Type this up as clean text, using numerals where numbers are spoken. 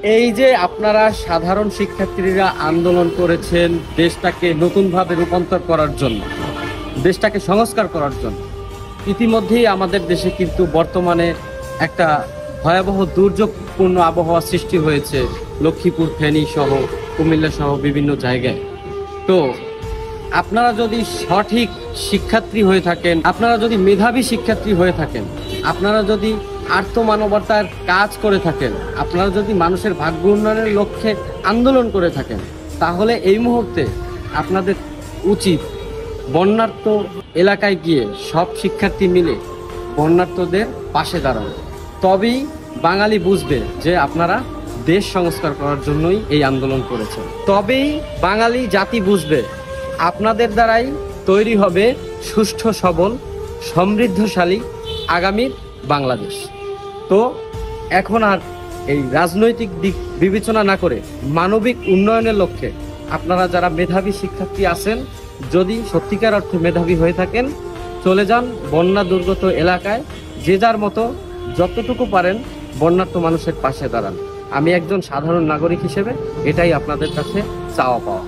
এই যে আপনারা সাধারণ শিক্ষার্থীরা আন্দোলন করেছেন দেশটাকে নতুনভাবে রূপান্তর করার জন্য, দেশটাকে সংস্কার করার জন্য, ইতিমধ্যেই আমাদের দেশে কিন্তু বর্তমানে একটা ভয়াবহ দুর্যোগপূর্ণ আবহাওয়া সৃষ্টি হয়েছে লক্ষ্মীপুর, ফেনী সহ, কুমিল্লা সহ বিভিন্ন জায়গায়। তো আপনারা যদি সঠিক শিক্ষার্থী হয়ে থাকেন, আপনারা যদি মেধাবী শিক্ষার্থী হয়ে থাকেন, আপনারা যদি আর্থমানবতার কাজ করে থাকেন, আপনারা যদি মানুষের ভাগ্য উন্নয়নের লক্ষ্যে আন্দোলন করে থাকেন, তাহলে এই মুহূর্তে আপনাদের উচিত বন্যার্ত এলাকায় গিয়ে সব শিক্ষার্থী মিলে বন্যার্তদের পাশে দাঁড়ানো। তবেই বাঙালি বুঝবে যে আপনারা দেশ সংস্কার করার জন্যই এই আন্দোলন করেছেন। তবেই বাঙালি জাতি বুঝবে আপনাদের দ্বারাই তৈরি হবে সুষ্ঠু, সবল, সমৃদ্ধশালী আগামীর বাংলাদেশ। তো এখন আর এই রাজনৈতিক দিক বিবেচনা না করে মানবিক উন্নয়নের লক্ষ্যে আপনারা যারা মেধাবী শিক্ষার্থী আছেন, যদি সত্যিকার অর্থে মেধাবী হয়ে থাকেন, চলে যান বন্যা দুর্গত এলাকায়, যে যার মতো যতটুকু পারেন বন্যার্ত মানুষের পাশে দাঁড়ান। আমি একজন সাধারণ নাগরিক হিসেবে এটাই আপনাদের কাছে চাওয়া পাওয়া।